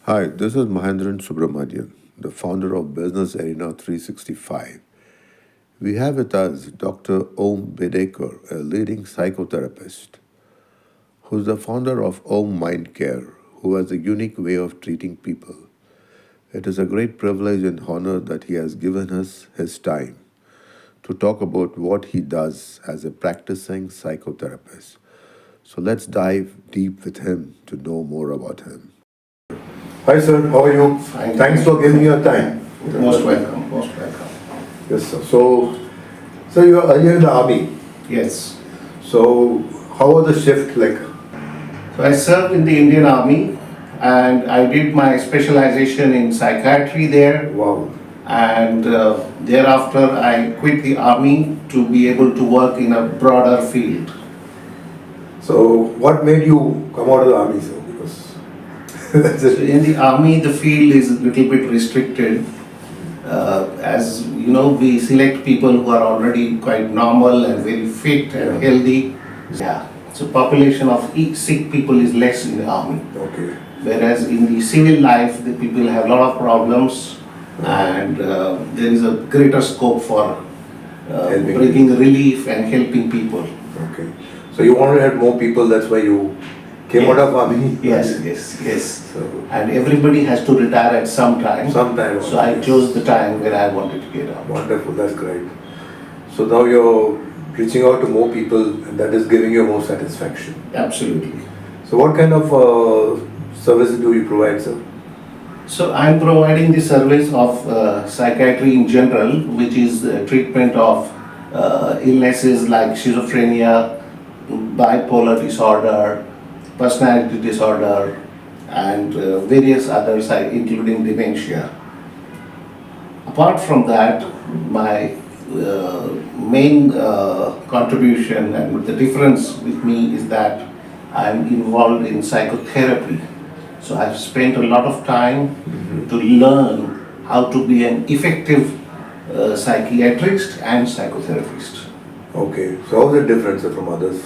Hi, this is Mahendran Subramanian, the founder of Business Arena 365. We have with us Dr. Om Bedekar, a leading psychotherapist, who's the founder of Om Mind Care, who has a unique way of treating people. It is a great privilege and honor that he has given us his time to talk about what he does as a practicing psychotherapist. So let's dive deep with him to know more about him. Hi, sir. How are you? Fine. Thanks for giving me your time. Most welcome, most welcome. Yes, sir. So you are earlier in the army. Yes. So how was the shift like? So I served in the Indian Army and I did my specialization in psychiatry there, Wow. and thereafter I quit the army to be able to work in a broader field. So what made you come out of the army, sir? Because that's So it. in the army the field is a little bit restricted. As you know, we select people who are already quite normal and very fit and Yeah. healthy. Yeah. So population of sick people is less in the army. Okay. Whereas in the civil life, the people have a lot of problems, and there is a greater scope for Helping bringing relief and helping people. Okay. So you wanted to help more people. That's why you came out of army. Yes, yes, yes. So And everybody has to retire at some time. sometime. So I chose the time where I wanted to get out. Wonderful. That's great. So now you're reaching out to more people, and that is giving you more satisfaction. Absolutely. So what kind of services do you provide, sir? So I'm providing the service of psychiatry in general, which is treatment of illnesses like schizophrenia, bipolar disorder, personality disorder, and various others, including dementia. Apart from that, my main contribution and the difference with me is that I'm involved in psychotherapy. So I've spent a lot of time to learn how to be an effective psychiatrist and psychotherapist. Okay. So how's the difference, sir, from others?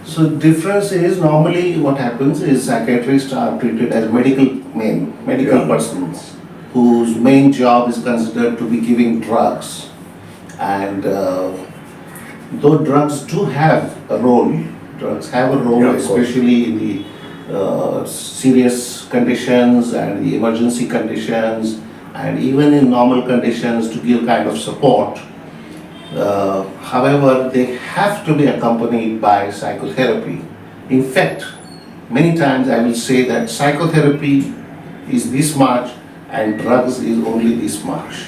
So difference is normally what happens is psychiatrists are treated as medical Yeah. persons whose main job is considered to be giving drugs. And though drugs do have a role, Yeah, of course. especially in the serious conditions and the emergency conditions, and even in normal conditions to give kind of support. However, they have to be accompanied by psychotherapy. In fact, many times I will say that psychotherapy is this much and drugs is only this much.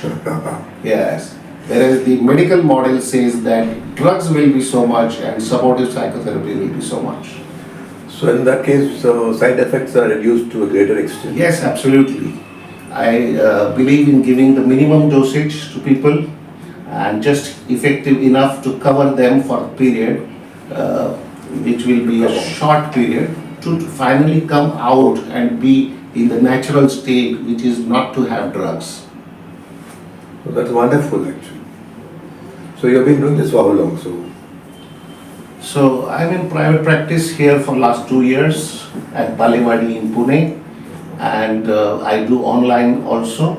Yes. Whereas the medical model says that drugs will be so much and supportive psychotherapy will be so much. So in that case, side effects are reduced to a greater extent. Yes, absolutely. I believe in giving the minimum dosage to people and just effective enough to cover them for a period, which will be a short period, to finally come out and be in the natural state, which is not to have drugs. So that's wonderful, actually. So you've been doing this for how long? So I'm in private practice here for last 2 years at Balewadi in Pune, and I do online also,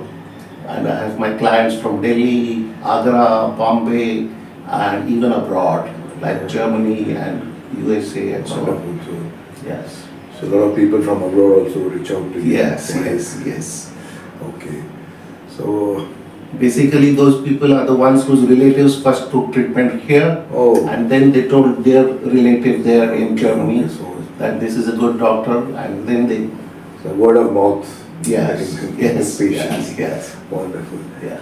and I have my clients from Delhi, Agra, Bombay, and even abroad like Germany and USA and so on. Wonderful. Yes. So a lot of people from abroad also reach out to you. Yes, yes, yes. Okay. So, Basically, those people are the ones whose relatives first took treatment here, oh, and then they told their relative there in Germany okay, so that this is a good doctor, and then they so word of mouth. yes, getting yes, patients. yes, Wonderful. yeah.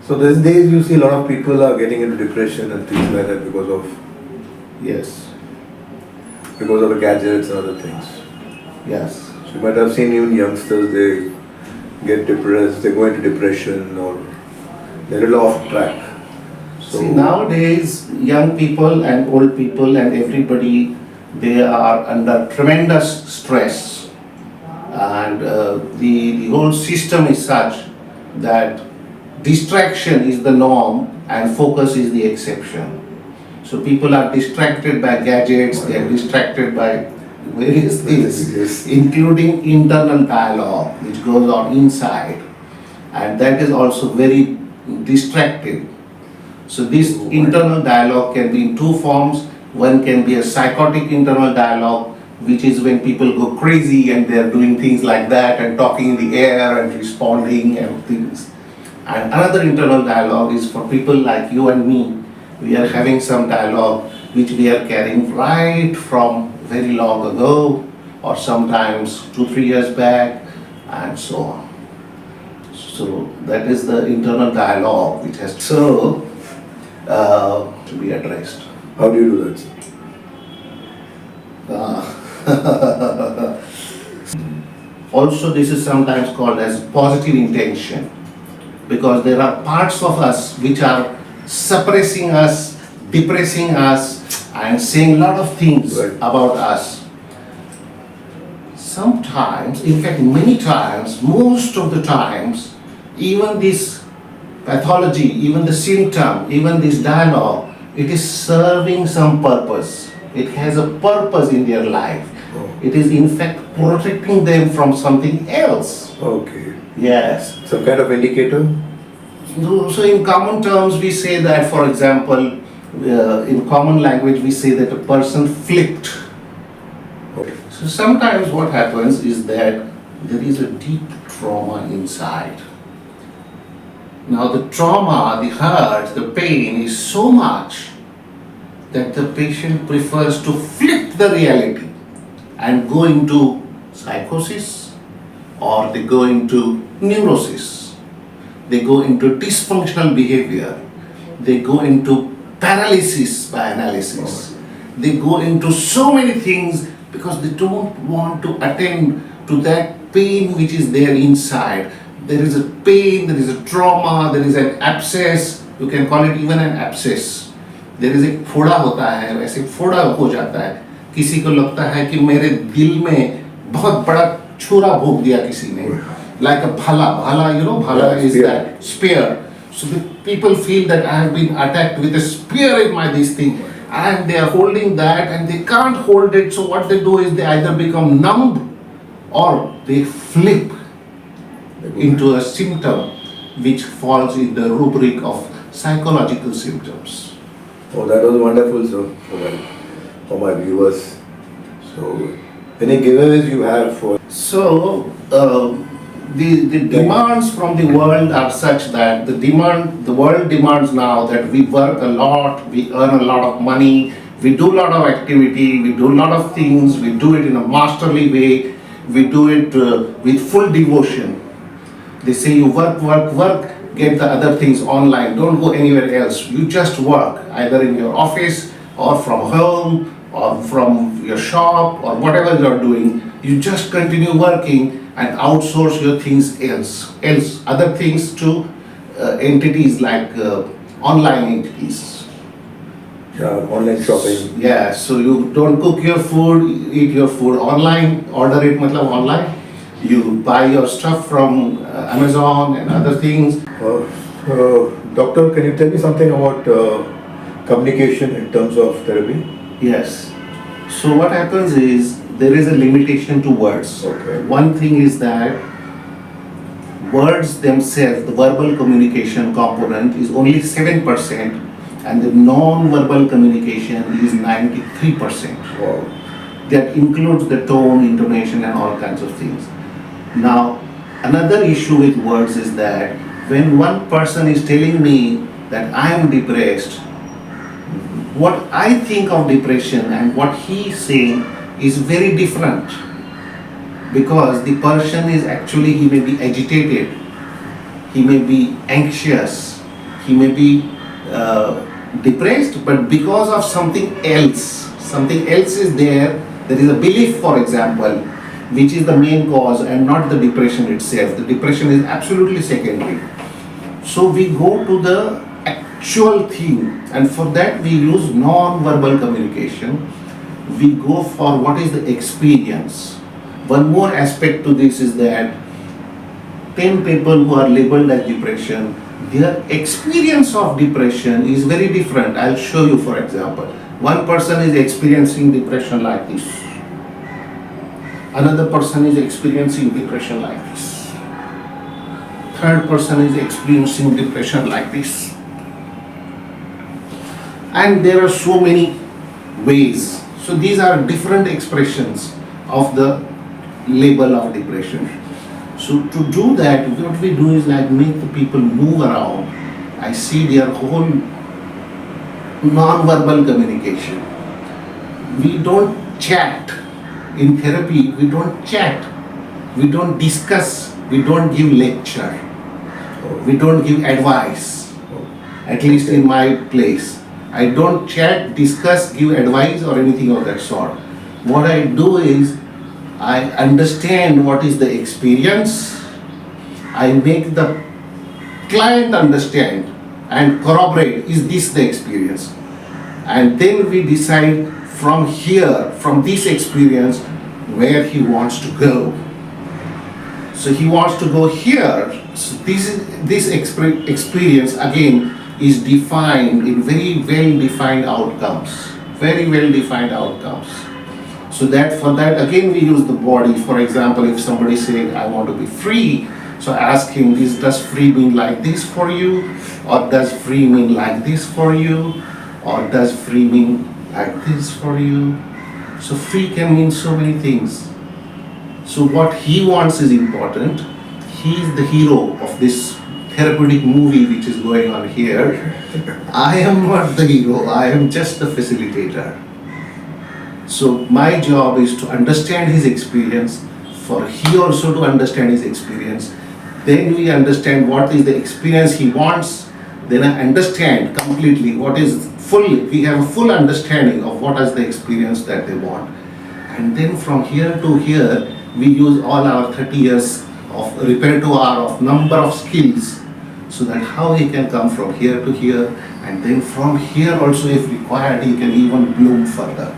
So these days you see a lot of people are getting into depression and things like that because of Yes, the gadgets and other things. yes. So you might have seen even youngsters, they get depressed, they go into depression or they're a little off track. So See, nowadays, young people and old people and everybody, they are under tremendous stress, and the whole system is such that distraction is the norm and focus is the exception. So people are distracted by gadgets, they are distracted by various things, Yes. including internal dialogue, which goes on inside, and that is also very distracting. So this internal dialogue can be in two forms. One can be a psychotic internal dialogue, which is when people go crazy and they're doing things like that and talking in the air and responding and things. And another internal dialogue is for people like you and me. We are having some dialogue which we are carrying right from very long ago, or sometimes 2-3 years back, and so on. So that is the internal dialogue which has to be addressed. How do you do that, sir? Also, this is sometimes called as positive intention, because there are parts of us which are suppressing us, depressing us, and saying a lot of things Right. about us. Sometimes, in fact many times, most of the times, even this pathology, even the symptom, even this dialogue, it is serving some purpose. It has a purpose in their life. Oh. It is in fact protecting them from something else. Okay. Yes. Some kind of indicator? So in common terms, we say that, for example, in common language, we say that a person flipped. Okay. So sometimes what happens is that there is a deep trauma inside. Now the trauma, the hurt, the pain is so much that the patient prefers to flip the reality and go into psychosis, or they go into neurosis, they go into dysfunctional behavior, they go into paralysis by analysis, they go into so many things because they don't want to attend to that pain which is there inside. There is a pain, there is a trauma, there is an abscess, you can call it even an abscess. There is एक फोड़ा होता है, वैसे फोड़ा हो जाता है. किसी को लगता है कि मेरे दिल में बहुत बड़ा छुरा भोग दिया किसी ने, like a bhala, you know, bhala is that spear. So the people feel that I have been attacked with a spear in my this thing, and they are holding that and they can't hold it. So what they do is they either become numb or they flip into a symptom which falls in the rubric of psychological symptoms. Oh, that was wonderful, sir, for my viewers. So, any giveaways you have for? So the demands from the world are such that the world demands now that we work a lot, we earn a lot of money, we do a lot of activity, we do a lot of things, we do it in a masterly way, we do it with full devotion. They say you work, get the other things online, don't go anywhere else. You just work, either in your office or from home or from your shop or whatever you're doing. You just continue working and outsource your things other things to entities like online entities. Yeah, online shopping. Yeah, so you don't cook your food, eat your food online, order it matlab online. You buy your stuff from Amazon and other things. Doctor, can you tell me something about communication in terms of therapy? Yes. So what happens is there is a limitation to words. Okay. One thing is that words themselves, the verbal communication component is only 7%, and the non-verbal communication is 93%. Wow. That includes the tone, intonation, and all kinds of things. Now, another issue with words is that when one person is telling me that I am depressed, what I think of depression and what he is saying is very different, because the person is actually, he may be agitated, he may be anxious, he may be depressed, but because of something else is there is a belief, for example, which is the main cause and not the depression itself. The depression is absolutely secondary. So we go to the actual thing, and for that we use non-verbal communication. We go for what is the experience. One more aspect to this is that 10 people who are labeled as depression, their experience of depression is very different. I'll show you, for example. One person is experiencing depression like this. Another person is experiencing depression like this. Third person is experiencing depression like this. And there are so many ways. So these are different expressions of the label of depression. So to do that, what we do is like make the people move around. I see their whole non-verbal communication. We don't chat. In therapy, we don't chat. We don't discuss. We don't give lecture. We don't give advice. At least in my place. I don't chat, discuss, give advice or anything of that sort. What I do is I understand what is the experience. I make the client understand and corroborate, is this the experience? And then we decide from here, from this experience, where he wants to go. So he wants to go here. So this experience again is defined in very well defined outcomes. Very well defined outcomes. So that for that again we use the body. For example, if somebody saying I want to be free, so ask him, does free mean like this for you? Or does free mean like this for you? Or does free mean like this for you? So free can mean so many things. So what he wants is important. He is the hero of this therapeutic movie which is going on here. I am not the hero, I am just the facilitator. So my job is to understand his experience, for he also to understand his experience. Then we understand what is the experience he wants. Then I understand completely what is we have a full understanding of what is the experience that they want. And then from here to here, we use all our 30 years of repertoire of number of skills, so that how he can come from here to here, and then from here also if required he can even bloom further.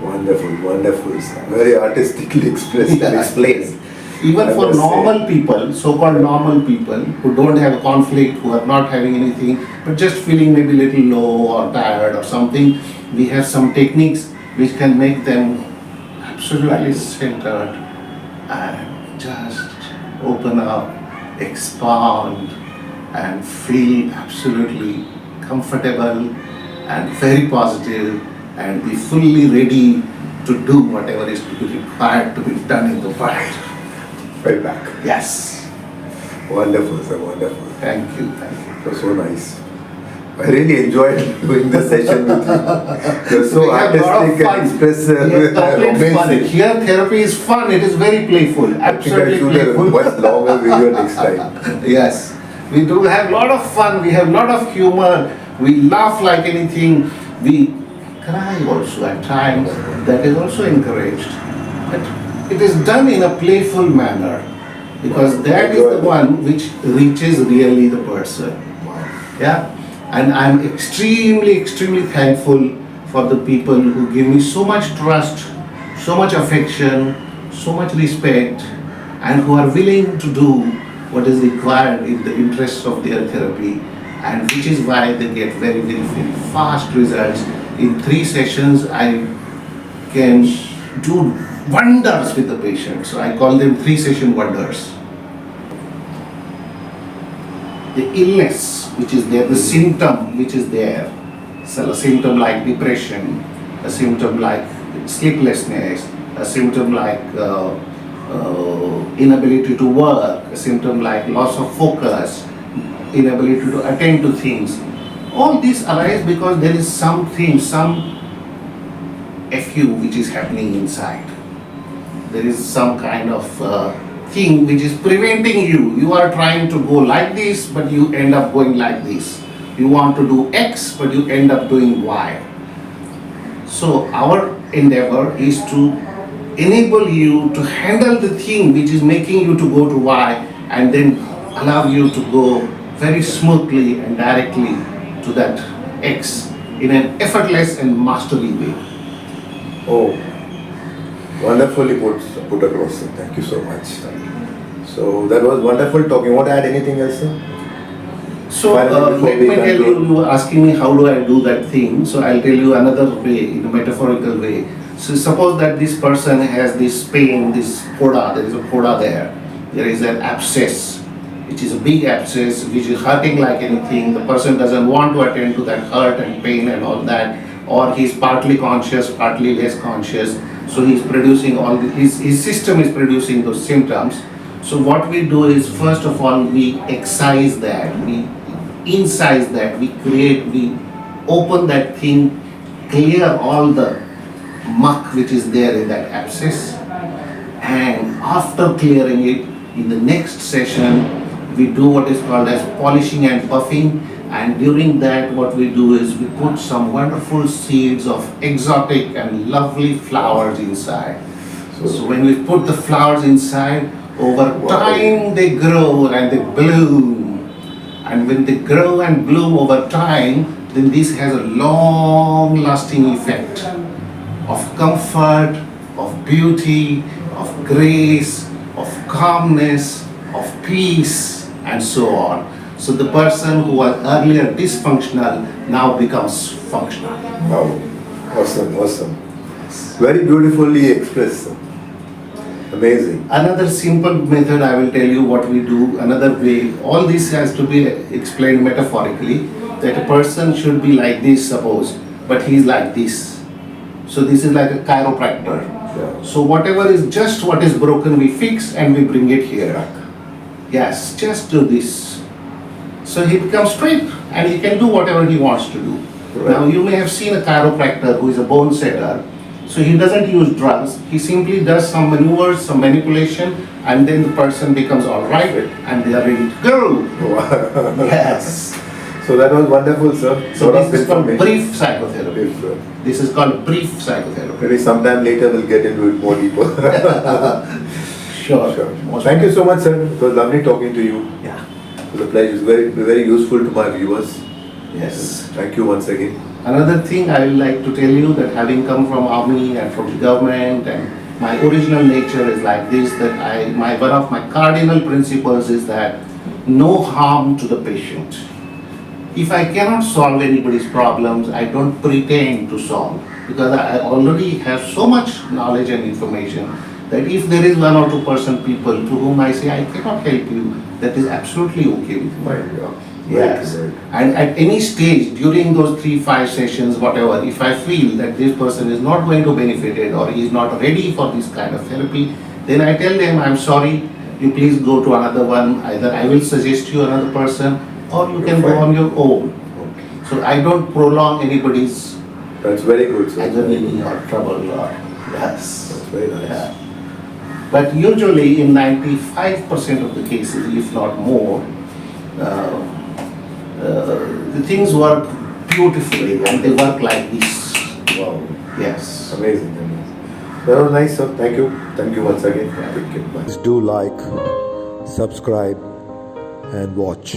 Wonderful, wonderful. Very artistically expressed and explained. Even for normal people, so-called normal people who don't have a conflict, who are not having anything, but just feeling maybe a little low or tired or something, we have some techniques which can make them absolutely centered and just open up, expand, and feel absolutely comfortable and very positive and be fully ready to do whatever is to be required to be done in the world. Right back. Yes. Wonderful, sir, wonderful. Thank you, thank you. It was so nice. I really enjoyed doing this session with you. You're so We have a lot of artistic fun. and expressive. Complete fun. Amazing. Here therapy is fun, it is very playful, I think I absolutely should have a playful. much longer video next time. Yes, we do have a lot of fun, we have a lot of humor, we laugh like anything, we cry also at times, that is also encouraged. But it is done in a playful manner, because that is the one which reaches really the person. Yeah, and I'm extremely thankful for the people who give me so much trust, so much affection, so much respect, and who are willing to do what is required in the interests of their therapy, and which is why they get very fast results. In 3 sessions, I can do wonders with the patient. So I call them 3-session wonders. The illness which is there, the symptom which is there, so a symptom like depression, a symptom like sleeplessness, a symptom like inability to work, a symptom like loss of focus, inability to attend to things. All these arise because there is something, some FU which is happening inside. There is some kind of thing which is preventing you. You are trying to go like this, but you end up going like this. You want to do X, but you end up doing Y. So our endeavor is to enable you to handle the thing which is making you to go to Y, and then allow you to go very smoothly and directly to that X in an effortless and masterly way. Oh, wonderfully put across, sir. Thank you so much. So that was wonderful talking. Want to add anything else, sir? So Finally, before let we me tell you, conclude. you were asking me how do I do that thing. So I'll tell you another way, in a metaphorical way. So suppose that this person has this pain, this poda, there is a poda there. There is an abscess, which is a big abscess, which is hurting like anything. The person doesn't want to attend to that hurt and pain and all that. Or he's partly conscious, partly less conscious. So he's producing all his system is producing those symptoms. So what we do is, first of all, we excise that, we incise that, we open that thing, clear all the muck which is there in that abscess, and after clearing it, in the next session, we do what is called as polishing and buffing, and during that what we do is we put some wonderful seeds of exotic and lovely flowers inside. So when we put the flowers inside, over time they grow and they bloom. And when they grow and bloom over time, then this has a long lasting effect of comfort, of beauty, of grace, of calmness, of peace, and so on. So the person who was earlier dysfunctional now becomes functional. Wow, awesome, awesome. Very beautifully expressed, sir. Amazing. Another simple method I will tell you what we do, another way, all this has to be explained metaphorically, that a person should be like this, suppose, but he is like this. So this is like a chiropractor. Yeah. So whatever is just what is broken, we fix and we bring it here. Yes, just do this. So he becomes straight and he can do whatever he wants to do. Right. Now you may have seen a chiropractor who is a bone setter. So he doesn't use drugs, he simply does some maneuvers, some manipulation, and then the person becomes all right and they are ready to go. Wow. Yes. So that was wonderful, sir. So Lot of this is called information. brief psychotherapy. Brief, sir. This is called brief psychotherapy. Maybe sometime later we'll get into it more deeper. Sure. Sure. Thank you so much, sir. It was lovely talking to you. Yeah. It was a pleasure. It's very useful to my viewers. Yes. Thank you once again. Another thing I would like to tell you, that having come from army and from the government, and my original nature is like this, that one of my cardinal principles is that no harm to the patient. If I cannot solve anybody's problems, I don't pretend to solve, because I already have so much knowledge and information that if there is 1 or 2% people to whom I say I cannot help you, that is absolutely okay with me. Right, yeah. Yes. Right. And at any stage during those 3-5 sessions, whatever, if I feel that this person is not going to benefit it or he is not ready for this kind of therapy, then I tell them, I'm sorry, you please go to another one. Either I will suggest you another person or you can go on your own. Okay. So I don't prolong anybody's That's very good, sir. agony or trouble or yes. That's very nice. Yeah. But usually in 95% of the cases, if not more, the things work beautifully and they work like this. Wow. Yes. Amazing, amazing. That was nice, sir. Thank you. Thank you once again. Take care. Bye. Please do like, subscribe, and watch.